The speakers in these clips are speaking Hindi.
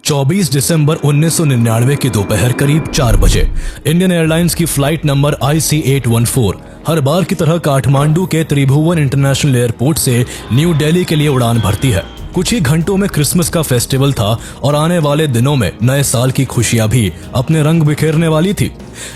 24 दिसंबर 1999 की दोपहर करीब 4 बजे इंडियन एयरलाइंस की फ्लाइट नंबर IC814 हर बार की तरह काठमांडू के त्रिभुवन इंटरनेशनल एयरपोर्ट से न्यू दिल्ली के लिए उड़ान भरती है। कुछ ही घंटों में क्रिसमस का फेस्टिवल था और आने वाले दिनों में नए साल की खुशियां भी अपने रंग बिखेरने वाली थी,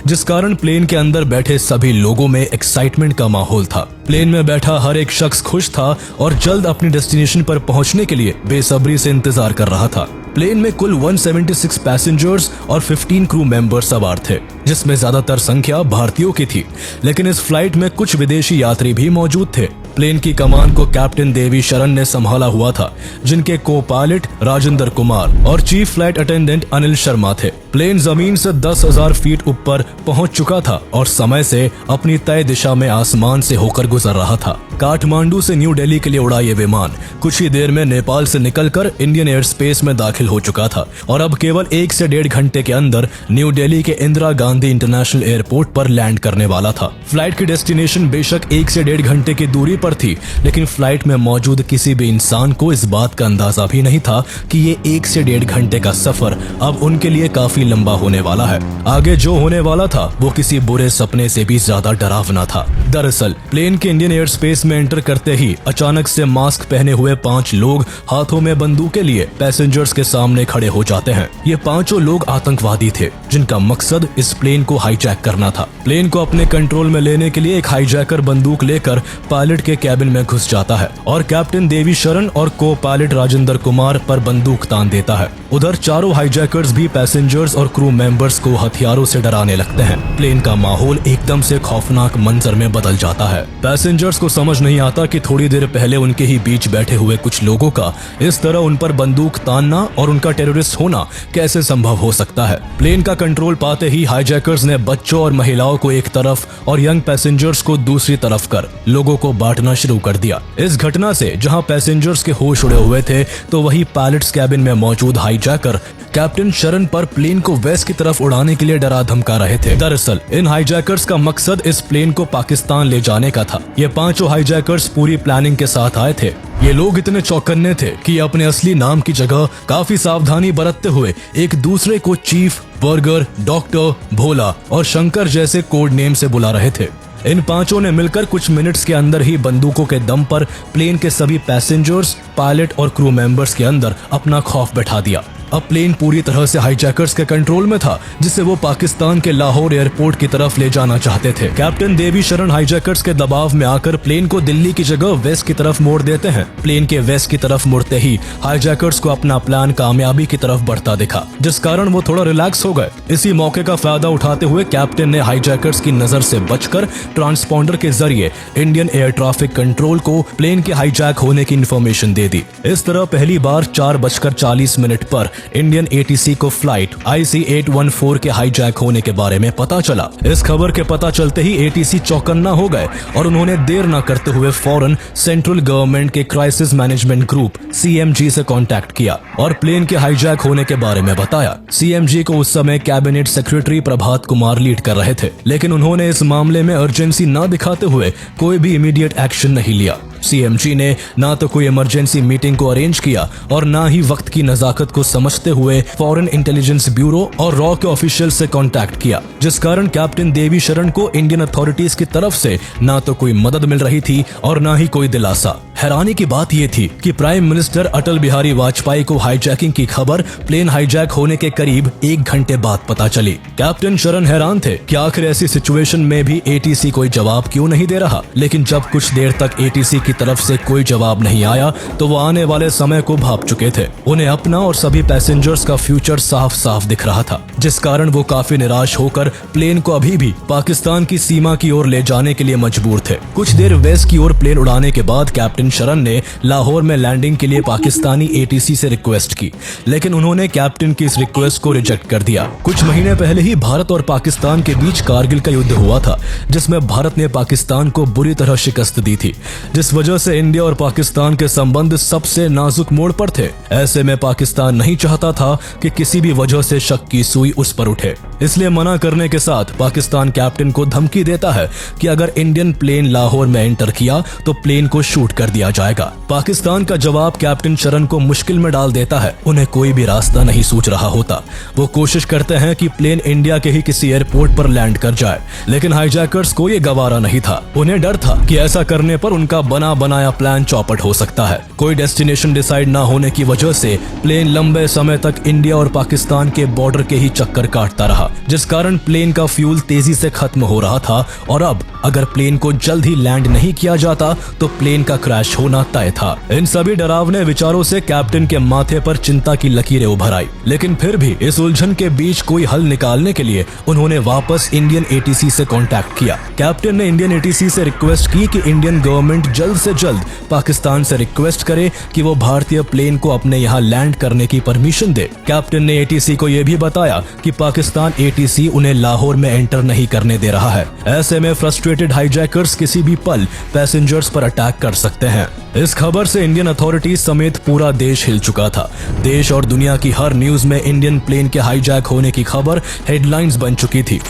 जिस कारण प्लेन के अंदर बैठे सभी लोगों में एक्साइटमेंट का माहौल था। प्लेन में बैठा हर एक शख्स खुश था और जल्द अपनी डेस्टिनेशन पर पहुंचने के लिए बेसब्री से इंतजार कर रहा था। प्लेन में कुल 176 पैसेंजर्स और 15 क्रू मेंबर सवार थे, जिसमें ज्यादातर संख्या भारतीयों की थी, लेकिन इस फ्लाइट में कुछ विदेशी यात्री भी मौजूद थे। प्लेन की कमान को कैप्टन देवी शरण ने संभाला हुआ था, जिनके को पायलट राजेंद्र कुमार और chief flight attendant Anil Sharma थे। प्लेन जमीन से 10,000 फीट ऊपर पहुंच चुका था और समय से अपनी तय दिशा में आसमान से होकर गुजर रहा था। काठमांडू से न्यू दिल्ली के लिए उड़ा ये विमान कुछ ही देर में नेपाल से निकलकर इंडियन एयर स्पेस में दाखिल हो चुका था और अब केवल 1 से 1.5 घंटे के अंदर न्यू दिल्ली के इंदिरा गांधी इंटरनेशनल एयरपोर्ट पर लैंड करने वाला था। फ्लाइट की डेस्टिनेशन बेशक 1 से 1.5 घंटे की दूरी पर थी, लेकिन फ्लाइट में मौजूद किसी भी इंसान को इस बात का अंदाजा भी नहीं था कि ये 1 से 1.5 घंटे का सफर अब उनके लिए काफी लंबा होने वाला है। आगे जो होने वाला था वो किसी बुरे सपने से भी ज्यादा डरावना था। दरअसल प्लेन के इंडियन एयर स्पेस में एंटर करते ही अचानक से मास्क पहने हुए 5 लोग हाथों में बंदूकें लिए पैसेंजर्स के सामने खड़े हो जाते हैं। ये पांचों लोग आतंकवादी थे, जिनका मकसद इस प्लेन को हाईजैक करना था। प्लेन को अपने कंट्रोल में लेने के लिए एक हाईजैकर बंदूक लेकर पायलट के कैबिन में घुस जाता है और कैप्टन देवी शरण और को पायलट राजेंद्र कुमार पर बंदूक तान देता है। उधर चारों हाईजैकर्स भी पैसेंजर्स और क्रू मेंबर्स को हथियारों से डराने लगते हैं। प्लेन का माहौल एकदम से खौफनाक मंजर में बदल जाता है। पैसेंजर्स को समझ नहीं आता कि थोड़ी देर पहले उनके ही बीच बैठे हुए कुछ लोगों का इस तरह उन पर बंदूक तानना और उनका टेररिस्ट होना कैसे संभव हो सकता है। प्लेन का कंट्रोल पाते ही हाईजैकर्स ने बच्चों और महिलाओं को एक तरफ और यंग पैसेंजर्स को दूसरी तरफ कर लोगों को बांटना शुरू कर दिया। इस घटना से जहां पैसेंजर्स के होश उड़े हुए थे, तो वही पायलट्स कैबिन में मौजूद हाईजैकर कैप्टन शरण पर प्लेन को वेस्ट की तरफ उड़ाने के लिए डरा धमका रहे थे। दरअसल इन हाईजैकर्स का मकसद इस प्लेन को पाकिस्तान ले जाने का था। ये पांचों हाईजैकर्स पूरी प्लानिंग के साथ आए थे। ये लोग इतने चौकन्ने थे कि अपने असली नाम की जगह काफी सावधानी बरतते हुए एक दूसरे को चीफ, बर्गर, डॉक्टर, भोला और शंकर जैसे कोड नेम से बुला रहे थे। इन पांचों ने मिलकर कुछ मिनट्स के अंदर ही बंदूकों के दम पर प्लेन के सभी पैसेंजर्स, पायलट और क्रू मेंबर्स के अंदर अपना खौफ बैठा दिया। अब प्लेन पूरी तरह से हाईजैकर्स के कंट्रोल में था, जिसे वो पाकिस्तान के लाहौर एयरपोर्ट की तरफ ले जाना चाहते थे। कैप्टन देवी शरण हाईजैकर्स के दबाव में आकर प्लेन को दिल्ली की जगह वेस्ट की तरफ मोड़ देते हैं। प्लेन के वेस्ट की तरफ मुड़ते ही हाईजैकर्स को अपना प्लान कामयाबी की तरफ बढ़ता दिखा, जिस कारण वो थोड़ा रिलैक्स हो गए। इसी मौके का फायदा उठाते हुए कैप्टन ने हाईजैकर्स की नजर से बचकर ट्रांसपॉन्डर के जरिए इंडियन एयर ट्रैफिक कंट्रोल को प्लेन के हाईजैक होने की इन्फॉर्मेशन दे दी। इस तरह पहली बार 4:40 पर इंडियन ATC को फ्लाइट IC814 के हाईजैक होने के बारे में पता चला। इस खबर के पता चलते ही ATC चौकन्ना हो गए और उन्होंने देर न करते हुए फौरन सेंट्रल गवर्नमेंट के क्राइसिस मैनेजमेंट ग्रुप CMG से कांटेक्ट किया और प्लेन के हाईजैक होने के बारे में बताया। CMG को उस समय cabinet secretary Prabhat Kumar lead कर रहे थे, लेकिन उन्होंने इस मामले में अर्जेंसी न दिखाते हुए कोई भी इमीडिएट एक्शन नहीं लिया। CMG ने ना तो कोई इमरजेंसी मीटिंग को अरेंज किया और ना ही वक्त की नजाकत को समझते हुए फॉरेन इंटेलिजेंस ब्यूरो और रॉ के ऑफिशियल से कांटेक्ट किया, जिस कारण कैप्टन देवी शरण को इंडियन अथॉरिटीज की तरफ से ना तो कोई मदद मिल रही थी और ना ही कोई दिलासा। हैरानी की बात यह थी कि प्राइम मिनिस्टर अटल बिहारी वाजपेयी को हाईजैकिंग की खबर प्लेन हाईजैक होने के करीब 1 घंटे बाद पता चली। कैप्टन शरण हैरान थे कि आखिर ऐसी सिचुएशन में भी ATC कोई जवाब क्यों नहीं दे रहा, लेकिन जब कुछ देर तक ATC की तरफ से कोई जवाब नहीं आया तो वो आने वाले समय को भांप चुके थे। उन्हें अपना और सभी पैसेंजर्स का फ्यूचर साफ साफ दिख रहा था, जिस कारण वो काफी निराश होकर प्लेन को अभी भी पाकिस्तान की सीमा की ओर ले जाने के लिए मजबूर थे। कुछ देर वेस्ट की ओर प्लेन उड़ाने के बाद कैप्टन शरण ने लाहौर में लैंडिंग के लिए पाकिस्तानी ATC से रिक्वेस्ट की, लेकिन उन्होंने कैप्टन की इस रिक्वेस्ट को रिजेक्ट कर दिया। कुछ महीने पहले ही भारत और पाकिस्तान के बीच कारगिल का युद्ध हुआ था, जिसमें भारत ने पाकिस्तान को बुरी तरह शिकस्त दी थी, जिस वजह से इंडिया और पाकिस्तान के संबंध सबसे नाजुक मोड़ पर थे। ऐसे में पाकिस्तान नहीं चाहता था कि किसी भी वजह से शक की सुई उस पर उठे, इसलिए मना करने के साथ पाकिस्तान कैप्टन को धमकी देता है कि अगर इंडियन प्लेन लाहौर में एंटर किया तो प्लेन को शूट कर दिया दिया जाएगा। पाकिस्तान का जवाब कैप्टन शरण को मुश्किल में डाल देता है। उन्हें कोई भी रास्ता नहीं सूझ रहा होता। वो कोशिश करते हैं कि प्लेन इंडिया के ही किसी एयरपोर्ट पर लैंड कर जाए, लेकिन हाईजैकर्स को ये गवारा नहीं था। उन्हें डर था कि ऐसा करने पर उनका बना बनाया प्लान चौपट हो सकता है। कोई डेस्टिनेशन डिसाइड ना होने की वजह से प्लेन लंबे समय तक इंडिया और पाकिस्तान के बॉर्डर के ही चक्कर काटता रहा, जिस कारण प्लेन का फ्यूल तेजी से खत्म हो रहा था और अब अगर प्लेन को जल्द ही लैंड नहीं किया जाता तो प्लेन का क्रैश होना तय था। इन सभी डरावने विचारों से कैप्टन के माथे पर चिंता की लकीरें उभर आई, लेकिन फिर भी इस उलझन के बीच कोई हल निकालने के लिए उन्होंने वापस इंडियन एटीसी से कांटेक्ट किया। कैप्टन ने इंडियन एटीसी से रिक्वेस्ट की कि इंडियन गवर्नमेंट जल्द से जल्द पाकिस्तान से रिक्वेस्ट करे कि वो भारतीय प्लेन को अपने यहाँ लैंड करने की परमिशन दे। कैप्टन ने एटीसी को यह भी बताया कि पाकिस्तान एटीसी उन्हें लाहौर में एंटर नहीं करने दे रहा है। ऐसे में फ्रस्ट्रेटेड हाईजैकर्स किसी भी पल पैसेंजर्स पर अटैक कर सकते हैं। इस खबर से इंडियन अथॉरिटीज समेत पूरा देश हिल चुका था। देश और दुनिया की हर न्यूज में इंडियन प्लेन के हाईजैक होने की खबर हेडलाइंस बन चुकी थी।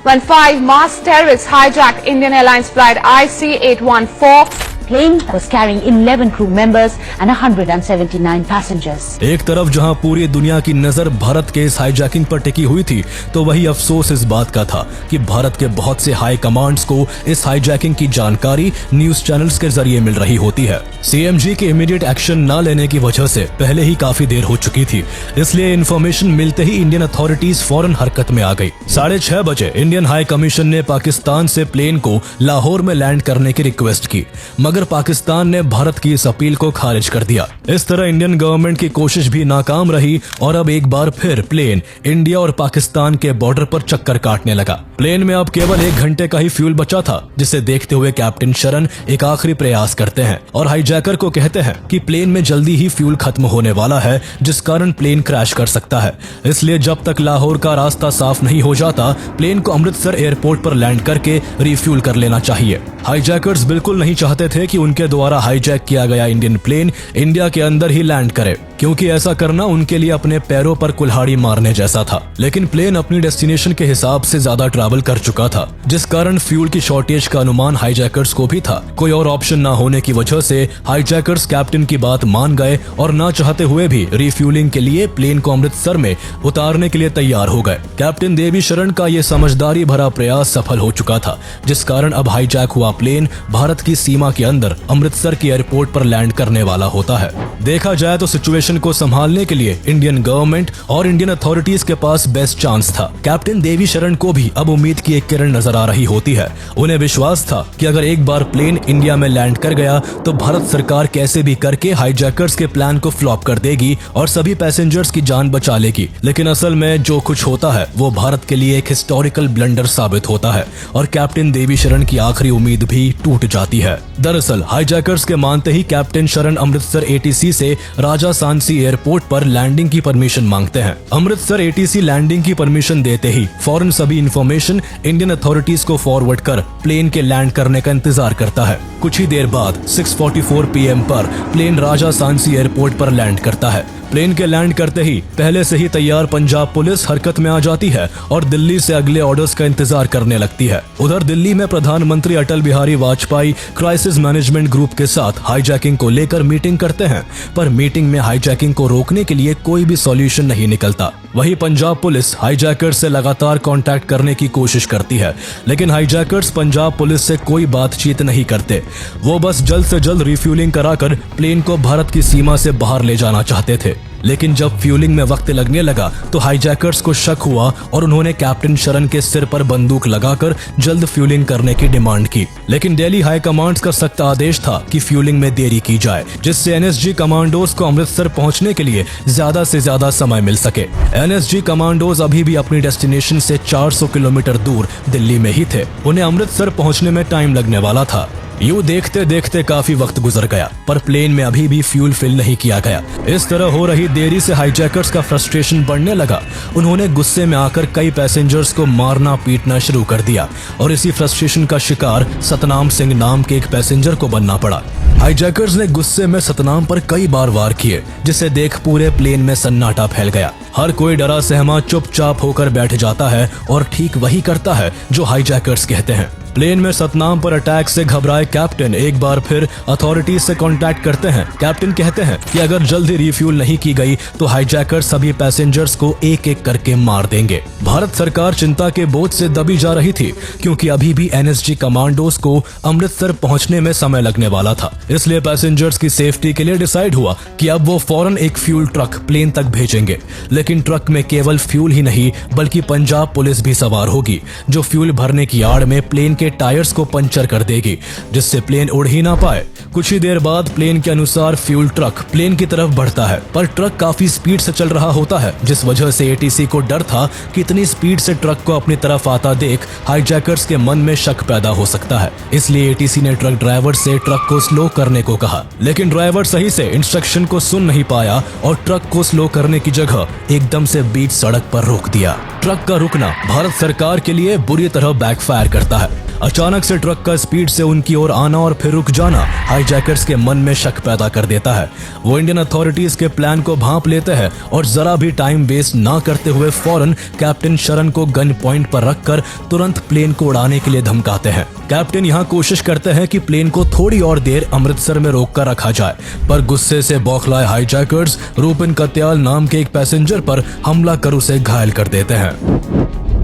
When 5 mass terrorists hijacked Indian Airlines flight IC814, plane was carrying 11 crew members and 179 passengers. एक तरफ जहां पूरी दुनिया की नजर भारत के इस हाईजैकिंग पर टिकी हुई थी, तो वही अफसोस इस बात का था कि भारत के बहुत से हाई कमांड्स को इस हाईजैकिंग की जानकारी न्यूज चैनल्स के जरिए मिल रही होती है। सीएमजी के इमीडिएट एक्शन न लेने की वजह से पहले ही काफी देर हो चुकी थी, इसलिए इन्फॉर्मेशन मिलते ही इंडियन अथॉरिटीज फौरन हरकत में आ गई। 6:30 बजे इंडियन हाई कमीशन ने पाकिस्तान से प्लेन को लाहौर में लैंड करने की रिक्वेस्ट की, मगर पाकिस्तान ने भारत की इस अपील को खारिज कर दिया। इस तरह इंडियन गवर्नमेंट की कोशिश भी नाकाम रही और अब एक बार फिर प्लेन इंडिया और पाकिस्तान के बॉर्डर पर चक्कर काटने लगा। प्लेन में अब केवल 1 घंटे का ही फ्यूल बचा था, जिसे देखते हुए कैप्टन शरण एक आखिरी प्रयास करते हैं और हाईजैकर को कहते हैं कि प्लेन में जल्दी ही फ्यूल खत्म होने वाला है, जिस कारण प्लेन क्रैश कर सकता है। इसलिए जब तक लाहौर का रास्ता साफ नहीं हो जाता, प्लेन को अमृतसर एयरपोर्ट पर लैंड करके रिफ्यूल कर लेना चाहिए। हाईजैकर्स बिल्कुल नहीं चाहते थे कि उनके द्वारा हाईजैक किया गया इंडियन प्लेन इंडिया के अंदर ही लैंड करे, क्योंकि ऐसा करना उनके लिए अपने पैरों पर कुल्हाड़ी मारने जैसा था। लेकिन प्लेन अपनी डेस्टिनेशन के हिसाब से ज्यादा ट्रैवल कर चुका था, जिस कारण फ्यूल की शॉर्टेज का अनुमान हाईजैकर्स को भी था। कोई और ऑप्शन न होने की वजह से हाईजैकर्स कैप्टन की बात मान गए और ना चाहते हुए भी रिफ्यूलिंग के लिए प्लेन को अमृतसर में उतारने के लिए तैयार हो गए। कैप्टन देवी शरण का ये समझदारी भरा प्रयास सफल हो चुका था, जिस कारण अब हाईजैक हुआ प्लेन भारत की सीमा के अंदर अमृतसर की एयरपोर्ट पर लैंड करने वाला होता है। देखा जाए तो सिचुएशन को संभालने के लिए इंडियन गवर्नमेंट और इंडियन अथॉरिटीज के पास बेस्ट चांस था। कैप्टन देवी शरण को भी अब उम्मीद की एक किरण नजर आ रही होती है। उन्हें विश्वास था कि अगर एक बार प्लेन इंडिया में लैंड कर गया तो भारत सरकार कैसे भी करके हाईजैकर्स के प्लान को फ्लॉप कर देगी और सभी पैसेंजर्स की जान बचा लेगी। लेकिन असल में जो कुछ होता है वो भारत के लिए एक हिस्टोरिकल ब्लंडर साबित होता है और कैप्टन देवी शरण की आखिरी उम्मीद भी टूट जाती है। दरअसल हाईजैकर्स के मानते ही कैप्टन शरण अमृतसर एटीसी से राजा सांसी एयरपोर्ट पर लैंडिंग की परमिशन मांगते हैं। अमृतसर एटीसी लैंडिंग की परमिशन देते ही फौरन सभी इंफॉर्मेशन इंडियन अथॉरिटीज को फॉरवर्ड कर प्लेन के लैंड करने का इंतजार करता है। कुछ ही देर बाद 6:44 PM पर प्लेन राजा सांसी एयरपोर्ट पर लैंड करता है। प्लेन के लैंड करते ही पहले से ही तैयार पंजाब पुलिस हरकत में आ जाती है और दिल्ली से अगले ऑर्डर्स का इंतजार करने लगती है। उधर दिल्ली में प्रधानमंत्री Atal Bihari Vajpayee crisis management group के साथ हाईजैकिंग को लेकर मीटिंग करते हैं, पर मीटिंग में हाईजैकिंग को रोकने के लिए कोई भी सॉल्यूशन नहीं निकलता। वहीं पंजाब पुलिस हाईजैकर्स से लगातार कांटेक्ट करने की कोशिश करती है, लेकिन हाईजैकर्स पंजाब पुलिस से कोई बातचीत नहीं करते। वो बस जल्द से जल्द रिफ्यूलिंग कराकर प्लेन को भारत की सीमा से बाहर ले जाना चाहते थे। लेकिन जब फ्यूलिंग में वक्त लगने लगा तो हाईजैकर्स को शक हुआ और उन्होंने कैप्टन शरण के सिर पर बंदूक लगाकर जल्द फ्यूलिंग करने की डिमांड की। लेकिन दिल्ली हाई कमांड्स का सख्त आदेश था कि फ्यूलिंग में देरी की जाए, जिससे एनएसजी कमांडोज को अमृतसर पहुंचने के लिए ज्यादा से ज्यादा समय मिल सके। एनएसजी कमांडोज अभी भी अपनी डेस्टिनेशन से 400 किलोमीटर दूर दिल्ली में ही थे। उन्हें अमृतसर पहुंचने में टाइम लगने वाला था। यूं देखते देखते काफी वक्त गुजर गया, पर प्लेन में अभी भी फ्यूल फिल नहीं किया गया। इस तरह हो रही देरी से हाईजैकर्स का फ्रस्ट्रेशन बढ़ने लगा। उन्होंने गुस्से में आकर कई पैसेंजर्स को मारना पीटना शुरू कर दिया और इसी फ्रस्ट्रेशन का शिकार सतनाम सिंह नाम के एक पैसेंजर को बनना पड़ा। हाईजैकर्स ने गुस्से में सतनाम पर कई बार वार किए, जिसे देख पूरे प्लेन में सन्नाटा फैल गया। हर कोई डरा सहमा चुपचाप होकर बैठ जाता है और ठीक वही करता है जो हाईजैकर्स कहते हैं। प्लेन में सतनाम पर अटैक से घबराए कैप्टन एक बार फिर अथॉरिटीज से कांटेक्ट करते हैं। कैप्टन कहते हैं कि अगर जल्दी रिफ्यूल नहीं की गई तो हाईजैकर सभी पैसेंजर्स को एक एक करके मार देंगे। भारत सरकार चिंता के बोझ से दबी जा रही थी क्योंकि अभी भी एनएसजी कमांडोज को अमृतसर पहुंचने में समय लगने वाला था। इसलिए पैसेंजर्स की सेफ्टी के लिए डिसाइड हुआ कि अब वो फौरन एक फ्यूल ट्रक प्लेन तक भेजेंगे। लेकिन ट्रक में केवल फ्यूल ही नहीं बल्कि पंजाब पुलिस भी सवार होगी, जो फ्यूल भरने की आड़ में प्लेन के टायर्स को पंचर कर देगी, जिससे प्लेन उड़ ही ना पाए। कुछ ही देर बाद प्लेन के अनुसार फ्यूल ट्रक प्लेन की तरफ बढ़ता है, पर ट्रक काफी स्पीड से चल रहा होता है, जिस वजह से एटीसी को डर था कि इतनी स्पीड से ट्रक को अपनी तरफ आता देख हाईजैकर्स के मन में शक पैदा हो सकता है। इसलिए एटीसी ने ट्रक ड्राइवर से ट्रक को स्लो करने को कहा, लेकिन ड्राइवर सही से इंस्ट्रक्शन को सुन नहीं पाया और ट्रक को स्लो करने की जगह एकदम से बीच सड़क पर रोक दिया। ट्रक का रुकना भारत सरकार के लिए बुरी तरह बैकफायर करता है। अचानक से ट्रक का स्पीड से उनकी ओर आना और फिर रुक जाना हाईजैकर्स के मन में शक पैदा कर देता है। वो इंडियन अथॉरिटीज के प्लान को भांप लेते हैं और जरा भी टाइम वेस्ट ना करते हुए फौरन कैप्टन शरण को गन पॉइंट पर रखकर तुरंत प्लेन को उड़ाने के लिए धमकाते हैं। कैप्टन यहाँ कोशिश करते हैं कि प्लेन को थोड़ी और देर अमृतसर में रोककर रखा जाए, पर गुस्से से बौखलाए हाईजैकर्स रूपिन कत्याल नाम के एक पैसेंजर पर हमला कर उसे घायल कर देते हैं।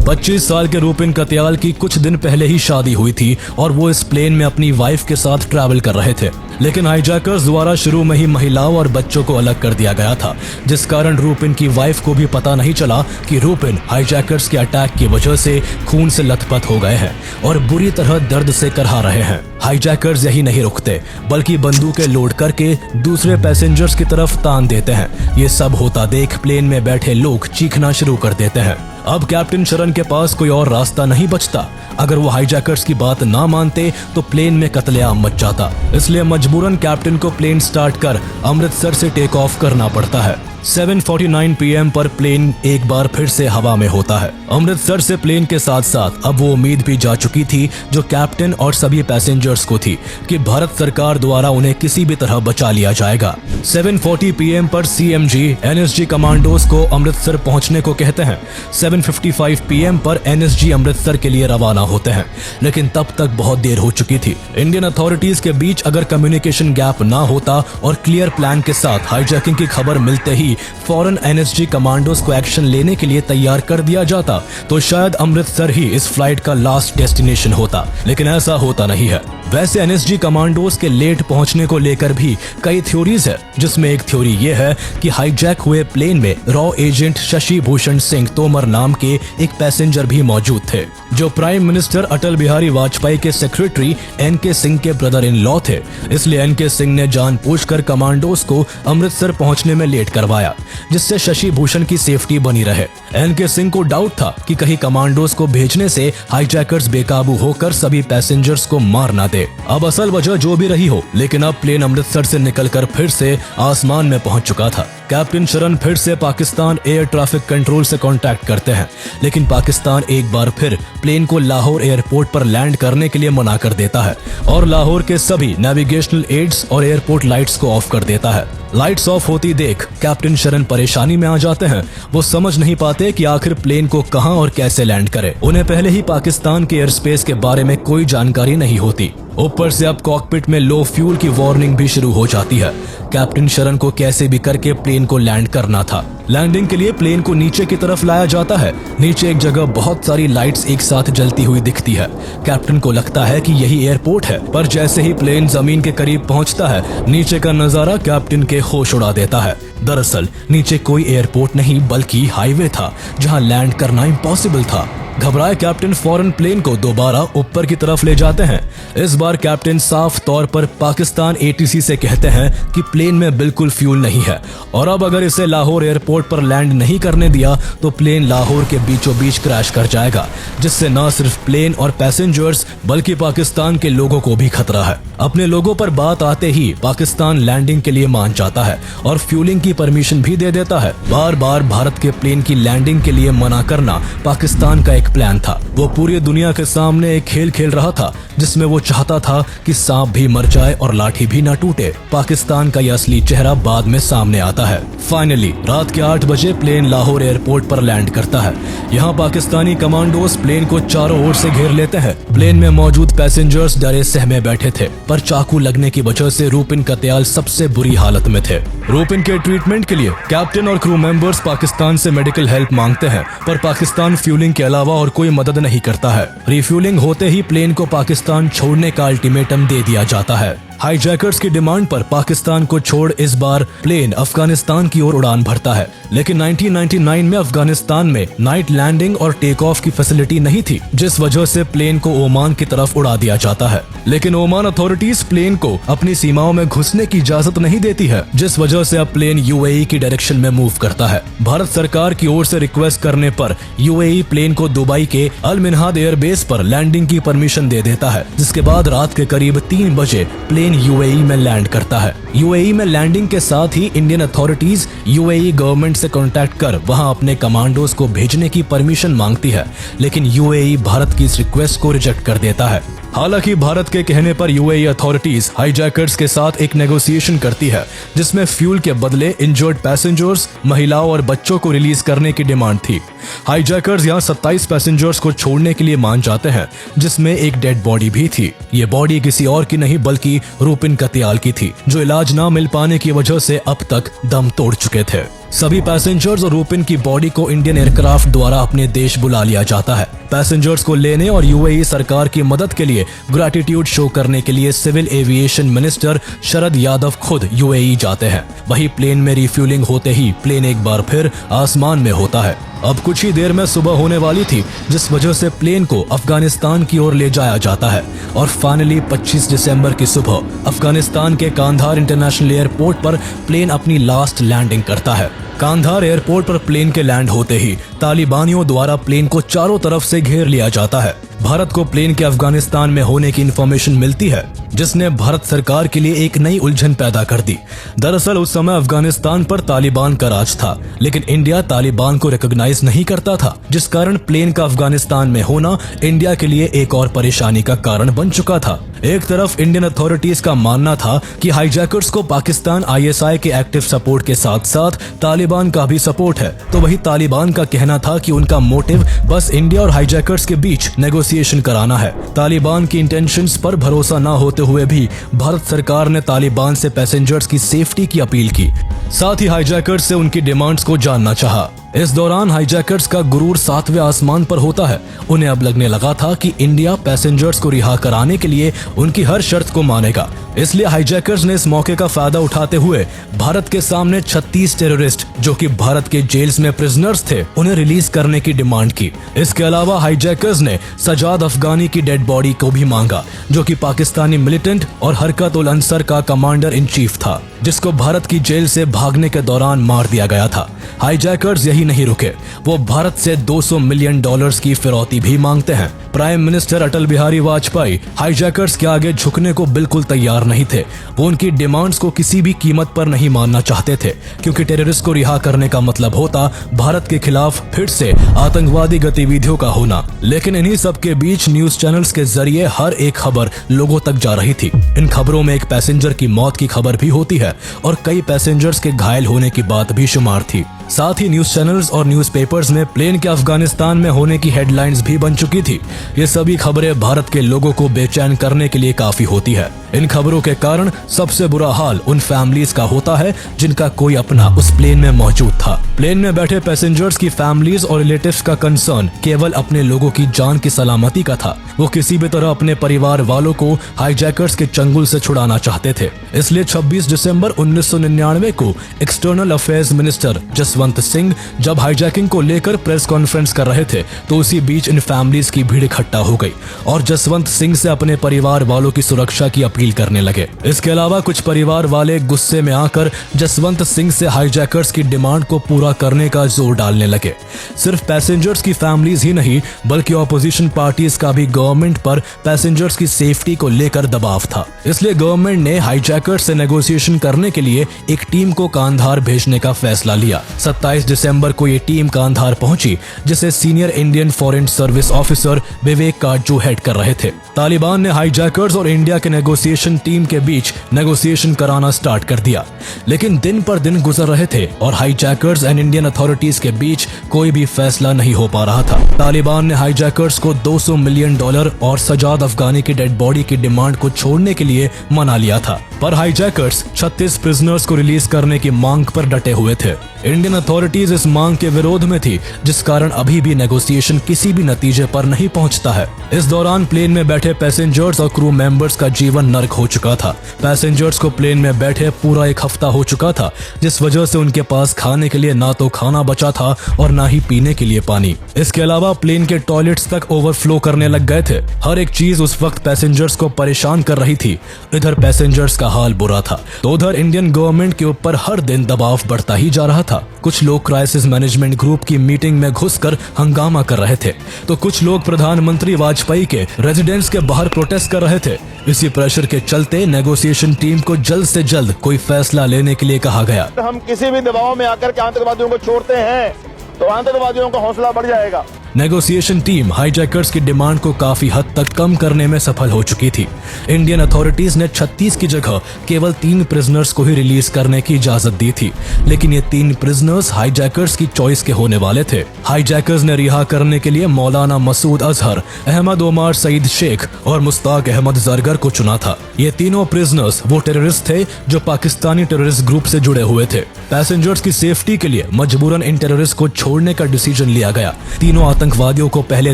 25 साल के रूपिन कत्याल की कुछ दिन पहले ही शादी हुई थी और वो इस प्लेन में अपनी वाइफ के साथ ट्रैवल कर रहे थे, लेकिन हाईजैकर्स द्वारा शुरू में ही महिलाओं और बच्चों को अलग कर दिया गया था, जिस कारण रूपिन की वाइफ को भी पता नहीं चला कि रूपिन हाईजैकर्स के अटैक की वजह से खून से लथपथ हो गए हैं और बुरी तरह दर्द से करहा रहे हैं। हाईजैकर्स यही नहीं रुकते बल्कि बंदूकें लोड करके दूसरे पैसेंजर्स की तरफ तान देते हैं। ये सब होता देख प्लेन में बैठे लोग चीखना शुरू कर देते हैं। अब कैप्टन शरण के पास कोई और रास्ता नहीं बचता। अगर वो हाईजैकर्स की बात ना मानते तो प्लेन में कत्लेआम मच जाता, इसलिए मजबूरन कैप्टन को प्लेन स्टार्ट कर अमृतसर से टेक ऑफ करना पड़ता है। 7:49 PM पर प्लेन एक बार फिर से हवा में होता है। अमृतसर से प्लेन के साथ साथ अब वो उम्मीद भी जा चुकी थी जो कैप्टन और सभी पैसेंजर्स को थी कि भारत सरकार द्वारा उन्हें किसी भी तरह बचा लिया जाएगा। 7:40 PM पर CMG NSG कमांडोज को अमृतसर पहुंचने को कहते हैं। 7:55 PM पर NSG अमृतसर के लिए रवाना होते हैं, लेकिन तब तक बहुत देर हो चुकी थी। इंडियन अथॉरिटीज के बीच अगर कम्युनिकेशन गैप ना होता और क्लियर प्लान के साथ हाईजैकिंग की खबर मिलते ही फौरन NSG कमांडोज को एक्शन लेने के लिए तैयार कर दिया जाता तो शायद अमृतसर ही इस फ्लाइट का लास्ट डेस्टिनेशन होता, लेकिन ऐसा होता नहीं है। वैसे NSG कमांडोज के लेट पहुंचने को लेकर भी कई थ्योरीज है, जिसमें एक थ्योरी ये है कि हाईजैक हुए प्लेन में रॉ एजेंट शशि भूषण सिंह तोमर नाम के एक पैसेंजर भी मौजूद थे, जो प्राइम मिनिस्टर अटल बिहारी वाजपेयी के सेक्रेटरी NK सिंह के ब्रदर इन लॉ थे। इसलिए NK सिंह ने जानबूझकर कमांडोज को अमृतसर पहुंचने में लेट करवाया, जिससे शशि भूषण की सेफ्टी बनी रहे। NK सिंह को डाउट था कि कहीं कमांडोज को भेजने से हाईजैकर्स बेकाबू होकर सभी पैसेंजर्स को मार ना दे। अब असल वजह जो भी रही हो, लेकिन अब प्लेन अमृतसर से निकलकर फिर से आसमान में पहुंच चुका था। कैप्टन शरण फिर से पाकिस्तान एयर ट्रैफिक कंट्रोल से कांटेक्ट करते हैं, लेकिन पाकिस्तान एक बार फिर प्लेन को लाहौर एयरपोर्ट पर लैंड करने के लिए मना कर देता है और लाहौर के सभी नेविगेशनल एड्स और एयरपोर्ट लाइट्स को ऑफ कर देता है। लाइट्स ऑफ होती देख कैप्टन शरण परेशानी में आ जाते हैं। वो समझ नहीं पाते कि आखिर प्लेन को कहां और कैसे लैंड करे। उन्हें पहले ही पाकिस्तान के एयर स्पेस के बारे में कोई जानकारी नहीं होती। ऊपर से अब कॉकपिट में लो फ्यूल की वार्निंग भी शुरू हो जाती है। कैप्टन शरण को कैसे भी करके प्लेन को लैंड करना था। लैंडिंग के लिए प्लेन को नीचे की तरफ लाया जाता है। नीचे एक जगह बहुत सारी लाइट्स एक साथ जलती हुई दिखती है। कैप्टन को लगता है कि यही एयरपोर्ट है, पर जैसे ही प्लेन जमीन के करीब पहुंचता है, नीचे का नजारा कैप्टन के होश उड़ा देता है। दरअसल नीचे कोई एयरपोर्ट नहीं बल्कि हाईवे था, जहां लैंड करना इम्पॉसिबल था। घबराए कैप्टन फौरन प्लेन को दोबारा ऊपर की तरफ ले जाते हैं। इस बार कैप्टन साफ तौर पर पाकिस्तान ATC से कहते हैं कि प्लेन में बिल्कुल फ्यूल नहीं है और अब अगर इसे लाहौर एयरपोर्ट पर लैंड नहीं करने दिया तो प्लेन लाहौर के बीचों बीच क्रैश कर जाएगा, जिससे न सिर्फ प्लेन और पैसेंजर्स बल्कि पाकिस्तान के लोगों को भी खतरा है। अपने लोगों पर बात आते ही पाकिस्तान लैंडिंग के लिए मान जाता है और फ्यूलिंग की परमिशन भी दे देता है। बार बार भारत के प्लेन की लैंडिंग के लिए मना करना पाकिस्तान का एक प्लान था। वो पूरी दुनिया के सामने एक खेल खेल रहा था जिसमें वो चाहता था कि सांप भी मर जाए और लाठी भी ना टूटे। पाकिस्तान का यह असली चेहरा बाद में सामने आता है। फाइनली रात के 8 बजे प्लेन लाहौर एयरपोर्ट पर लैंड करता है। यहाँ पाकिस्तानी कमांडोज प्लेन को चारों ओर से घेर लेते हैं। प्लेन में मौजूद पैसेंजर्स डरे सहमे बैठे थे, पर चाकू लगने की वजह से रूपिन कत्याल सबसे बुरी हालत में थे। रूपिन के ट्रीटमेंट के लिए कैप्टन और क्रू मेंबर्स पाकिस्तान से मेडिकल हेल्प मांगते हैं, पर पाकिस्तान फ्यूलिंग के अलावा और कोई मदद नहीं करता है। रिफ्यूलिंग होते ही प्लेन को पाकिस्तान छोड़ने का अल्टीमेटम दे दिया जाता है। हाईजैकर्स की डिमांड पर पाकिस्तान को छोड़ इस बार प्लेन अफगानिस्तान की ओर उड़ान भरता है, लेकिन 1999 में अफगानिस्तान में नाइट लैंडिंग और टेक ऑफ की फैसिलिटी नहीं थी, जिस वजह से प्लेन को ओमान की तरफ उड़ा दिया जाता है। लेकिन ओमान अथॉरिटीज प्लेन को अपनी सीमाओं में घुसने की इजाजत नहीं देती है, जिस वजह से अब प्लेन यूएई की डायरेक्शन में मूव करता है। भारत सरकार की ओर से रिक्वेस्ट करने पर यूएई प्लेन को दुबई के अल मिनहाद एयरबेस पर लैंडिंग की परमिशन दे देता है, जिसके बाद रात के करीब 3 बजे प्लेन यूएई में लैंड करता है। यूएई में लैंडिंग के साथ ही इंडियन अथॉरिटीज यूएई गवर्नमेंट से कांटेक्ट कर वहां अपने कमांडोज को भेजने की परमिशन मांगती है, लेकिन यूएई भारत की इस रिक्वेस्ट को रिजेक्ट कर देता है। हालांकि भारत के कहने पर यूएई अथॉरिटीज हाईजैकर्स के साथ एक नेगोशिएशन करती है, जिसमें फ्यूल के बदले इंजर्ड पैसेंजर्स, महिलाओं और बच्चों को रिलीज करने की डिमांड थी। हाईजैकर्स यहां 27 पैसेंजर्स को छोड़ने के लिए मान जाते हैं, जिसमें एक डेड बॉडी भी थी। ये बॉडी किसी और की नहीं बल्कि रूपिन कत्याल की थी, जो इलाज ना मिल पाने की वजह से अब तक दम तोड़ चुके थे। सभी पैसेंजर्स और रूपिन की बॉडी को इंडियन एयरक्राफ्ट द्वारा अपने देश बुला लिया जाता है। पैसेंजर्स को लेने और यूएई सरकार की मदद के लिए ग्रैटिट्यूड शो करने के लिए civil aviation minister Sharad Yadav खुद यूएई जाते हैं। वही प्लेन में रिफ्यूलिंग होते ही प्लेन एक बार फिर आसमान में होता है। अब कुछ ही देर में सुबह होने वाली थी, जिस वजह से प्लेन को अफगानिस्तान की ओर ले जाया जाता है और फाइनली 25 दिसंबर की सुबह अफगानिस्तान के कांधार इंटरनेशनल एयरपोर्ट पर प्लेन अपनी लास्ट लैंडिंग करता है। कांधार एयरपोर्ट पर प्लेन के लैंड होते ही तालिबानियों द्वारा प्लेन को चारों तरफ से घेर लिया जाता है। भारत को प्लेन के अफगानिस्तान में होने की इंफॉर्मेशन मिलती है, जिसने भारत सरकार के लिए एक नई उलझन पैदा कर दी। दरअसल उस समय अफगानिस्तान पर तालिबान का राज था, लेकिन इंडिया तालिबान को रिकॉग्नाइज नहीं करता था, जिस कारण प्लेन का अफगानिस्तान में होना इंडिया के लिए एक और परेशानी का कारण बन चुका था। एक तरफ इंडियन अथॉरिटीज का मानना था कि हाईजैकर्स को पाकिस्तान आईएसआई के एक्टिव सपोर्ट के साथ साथ तालिबान का भी सपोर्ट है, तो वही तालिबान का कहना था कि उनका मोटिव बस इंडिया और हाईजैकर्स के बीच नेगोशिएशन कराना है। तालिबान की इंटेंशंस पर भरोसा न होते हुए भी भारत सरकार ने तालिबान से पैसेंजर्स की सेफ्टी की अपील की, साथ ही हाईजैकर्स से उनकी डिमांड्स को जानना चाहा। इस दौरान हाईजैकर्स का गुरूर 7वें आसमान पर होता है। उन्हें अब लगने लगा था कि इंडिया पैसेंजर्स को रिहा कराने के लिए उनकी हर शर्त को मानेगा, इसलिए हाईजैकर्स ने इस मौके का फायदा उठाते हुए भारत के सामने 36 टेररिस्ट जो कि भारत के जेल्स में प्रिजनर्स थे, उन्हें रिलीज करने की डिमांड की। इसके अलावा हाईजैकर्स ने सजाद अफगानी की डेड बॉडी को भी मांगा, जो कि पाकिस्तानी मिलिटेंट और हरकत उल अंसर का कमांडर इन चीफ था, जिसको भारत की जेल से भागने के दौरान मार दिया गया था। हाईजैकर्स यही नहीं रुके, वो भारत से $200 मिलियन की फिरौती भी मांगते हैं। प्राइम मिनिस्टर अटल बिहारी वाजपेयी हाईजैकर्स के आगे झुकने को बिल्कुल तैयार नहीं थे। वो उनकी डिमांड्स को किसी भी कीमत पर नहीं मानना चाहते थे, क्योंकि टेररिस्ट को रिहा करने का मतलब होता भारत के खिलाफ फिर से आतंकवादी गतिविधियों का होना। लेकिन इन्हीं सब के बीच न्यूज चैनल्स के जरिए हर एक खबर लोगों तक जा रही थी। इन खबरों में एक पैसेंजर की मौत की खबर भी होती है और कई पैसेंजर्स के घायल होने की बात भी शुमार थी। साथ ही न्यूज चैनल्स और न्यूज़पेपर्स में प्लेन के अफगानिस्तान में होने की हेडलाइंस भी बन चुकी थी। ये सभी खबरें भारत के लोगों को बेचैन करने के लिए काफी होती है। इन खबरों के कारण सबसे बुरा हाल उन फैमिलीज का होता है जिनका कोई अपना उस प्लेन में मौजूद था। प्लेन में बैठे पैसेंजर्स की फैमिलीज और रिलेटिव्स का कंसर्न केवल अपने लोगों की जान की सलामती का था। वो किसी भी तरह अपने परिवार वालों को हाईजैकर्स के चंगुल से छुड़ाना चाहते थे। इसलिए 26 दिसंबर 1999 को external affairs minister Jaswant Jaswant Singh जब हाईजैकिंग को लेकर प्रेस कॉन्फ्रेंस कर रहे थे तो उसी बीच इन फैमिलीज की भीड़ इकट्ठा हो गई और जसवंत सिंह से अपने परिवार वालों की सुरक्षा की अपील करने लगे। इसके अलावा कुछ परिवार वाले गुस्से में आकर जसवंत सिंह से हाईजैकर्स की डिमांड को पूरा करने का जोर डालने लगे। सिर्फ पैसेंजर्स की फैमिलीज ही नहीं बल्कि ऑपोजिशन पार्टीज का भी गवर्नमेंट पर पैसेंजर्स की सेफ्टी को लेकर दबाव था। इसलिए गवर्नमेंट ने हाईजैकर्स से नेगोशिएशन करने के लिए एक टीम को कांधार भेजने का फैसला लिया। 27 दिसंबर को ये टीम कांधार पहुंची जिसे senior Indian foreign service officer Vivek Katju head कर रहे थे। तालिबान ने हाईजैकर्स और इंडिया के नेगोशिएशन टीम के बीच नेगोशिएशन कराना स्टार्ट कर दिया, लेकिन दिन पर दिन गुजर रहे थे और हाईजैकर्स एंड इंडियन अथॉरिटीज के बीच कोई भी फैसला नहीं हो पा रहा था। तालिबान ने हाईजैकर्स को $200 मिलियन और सजाद अफगानी की डेड बॉडी की डिमांड को छोड़ने के लिए मना लिया था, पर हाईजैकर्स 36 प्रिजनर्स को रिलीज करने की मांग पर डटे हुए थे। इंडियन अथॉरिटीज इस मांग के विरोध में थी, जिस कारण अभी भी नेगोशिएशन किसी भी नतीजे पर नहीं पहुंचता है। इस दौरान प्लेन में बैठे पैसेंजर्स और क्रू मेंबर्स का जीवन नर्क हो चुका था। पैसेंजर्स को प्लेन में बैठे पूरा एक हफ्ता हो चुका था, जिस वजह से उनके पास खाने के लिए ना तो खाना बचा था और ना ही पीने के लिए पानी। इसके अलावा प्लेन के टॉयलेट्स तक ओवरफ्लो करने लग गए थे। हर एक चीज उस वक्त पैसेंजर्स को परेशान कर रही थी। इधर पैसेंजर्स का हाल बुरा था तो उधर इंडियन गवर्नमेंट के ऊपर हर दिन दबाव बढ़ता ही जा रहा था। कुछ लोग क्राइसिस मैनेजमेंट ग्रुप की मीटिंग में घुसकर हंगामा कर रहे थे तो कुछ लोग प्रधानमंत्री वाजपेयी के रेजिडेंस के बाहर प्रोटेस्ट कर रहे थे। इसी प्रेशर के चलते नेगोशिएशन टीम को जल्द से जल्द कोई फैसला लेने के लिए कहा गया। हम किसी भी दबाव में आकर के आतंकवादियों को छोड़ते हैं तो आतंकवादियों का हौसला बढ़ जाएगा। नेगोशिएशन टीम हाईजैकर्स की डिमांड को काफी हद तक कम करने में सफल हो चुकी थी। इंडियन अथॉरिटीज ने 36 की जगह केवल 3 प्रिजनर्स को ही रिलीज करने की इजाजत दी थी, लेकिन ये 3 प्रिजनर्स हाईजैकर्स की चॉइस के होने वाले थे। हाईजैकर्स ने रिहा करने के लिए मौलाना मसूद अजहर, अहमद ओमर सईद शेख और मुश्ताक अहमद जरगर को चुना था। ये तीनों प्रिजनर्स वो टेररिस्ट थे जो पाकिस्तानी टेररिस्ट ग्रुप से जुड़े हुए थे। पैसेंजर्स की सेफ्टी के लिए मजबूरन इन टेररिस्ट को छोड़ने का डिसीजन लिया गया। तीनों आतंकवादियों को पहले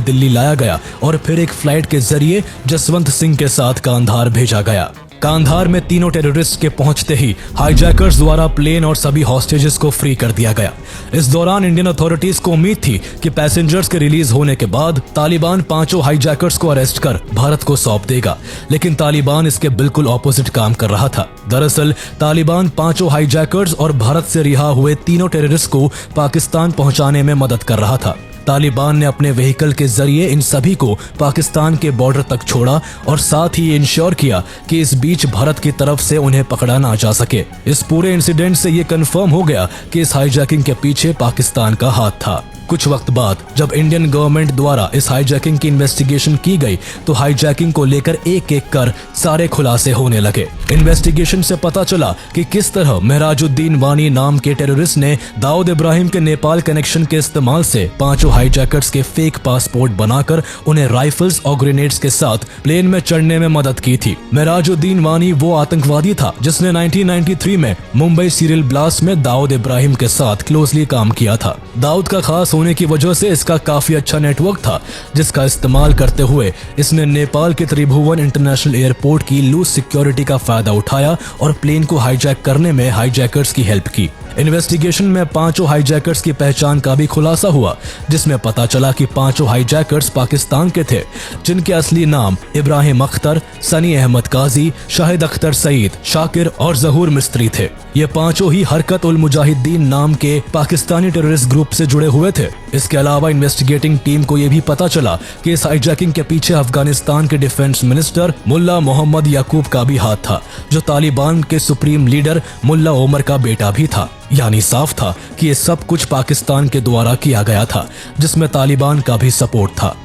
दिल्ली लाया गया और फिर एक फ्लाइट के जरिए जसवंत सिंह के साथ कांधार भेजा गया। कांधार में तीनों टेररिस्ट के पहुंचते ही हाईजैकर्स द्वारा प्लेन और सभी हॉस्टेजेस को फ्री कर दिया गया। इस दौरान इंडियन अथॉरिटीज को उम्मीद थी कि पैसेंजर्स के रिलीज होने के बाद तालिबान 5 हाईजैकर्स को अरेस्ट कर भारत को सौंप देगा, लेकिन तालिबान इसके बिल्कुल ऑपोजिट काम कर रहा था। दरअसल तालिबान 5 हाईजैकर्स और भारत से रिहा हुए तीनों टेररिस्ट को पाकिस्तान पहुंचाने में मदद कर रहा था। तालिबान ने अपने व्हीकल के जरिए इन सभी को पाकिस्तान के बॉर्डर तक छोड़ा और साथ ही इंश्योर किया कि इस बीच भारत की तरफ से उन्हें पकड़ा ना जा सके। इस पूरे इंसिडेंट से ये कंफर्म हो गया कि इस हाईजैकिंग के पीछे पाकिस्तान का हाथ था। कुछ वक्त बाद जब इंडियन गवर्नमेंट द्वारा इस हाईजैकिंग की इन्वेस्टिगेशन की गई तो हाईजैकिंग को लेकर एक एक कर सारे खुलासे होने लगे। इन्वेस्टिगेशन से पता चला कि किस तरह महराजुद्दीन वानी नाम के टेररिस्ट ने दाऊद इब्राहिम के नेपाल कनेक्शन के इस्तेमाल से 5 हाईजैकर्स के फेक पासपोर्ट बनाकर उन्हें राइफल्स और ग्रेनेड्स के साथ प्लेन में चढ़ने में मदद की थी। महराजुद्दीन वानी वो आतंकवादी था जिसने 1993 में मुंबई सीरियल ब्लास्ट में दाऊद इब्राहिम के साथ क्लोजली काम किया था। दाऊद का खास होने की वजह से इसका काफी अच्छा नेटवर्क था, जिसका इस्तेमाल करते हुए इसने नेपाल के त्रिभुवन इंटरनेशनल एयरपोर्ट की लूज सिक्योरिटी का फायदा उठाया और प्लेन को हाईजैक करने में हाईजैकर्स की हेल्प की। इन्वेस्टिगेशन में 5 हाईजैकर्स की पहचान का भी खुलासा हुआ, जिसमें पता चला कि 5 हाईजैकर्स पाकिस्तान के थे, जिनके असली नाम इब्राहिम अख्तर, सनी अहमद काजी, शाहिद अख्तर सईद, शाकिर और जहूर मिस्त्री थे। ये 5 ही हरकत उल मुजाहिदीन नाम के पाकिस्तानी टेररिस्ट ग्रुप से जुड़े हुए थे। इसके अलावा इन्वेस्टिगेटिंग टीम को यह भी पता चला कि इस हाईजैकिंग के पीछे अफगानिस्तान के डिफेंस मिनिस्टर मुल्ला मोहम्मद याकूब का भी हाथ था, जो तालिबान के सुप्रीम लीडर मुल्ला ओमर का बेटा भी था। यानी साफ था कि ये सब कुछ पाकिस्तान के द्वारा किया गया था, जिसमें तालिबान का भी सपोर्ट था।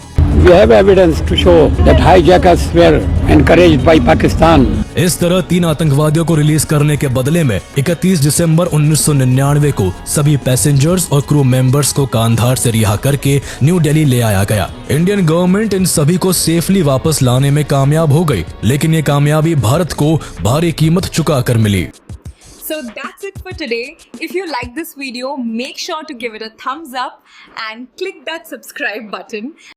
We have evidence to show that hijackers were encouraged by Pakistan. इस तरह 3 आतंकवादियों को रिलीज करने के बदले में 31 दिसंबर 1999 को सभी पैसेंजर्स और क्रू मेंबर्स को कांधार से रिहा करके न्यू दिल्ली ले आया गया। इंडियन गवर्नमेंट इन सभी को सेफली वापस लाने में कामयाब हो गई, लेकिन ये कामयाबी भारत को भारी कीमत चुका कर मिली। So that's it for today. If you like this video, make sure to give it a thumbs up and click that subscribe button.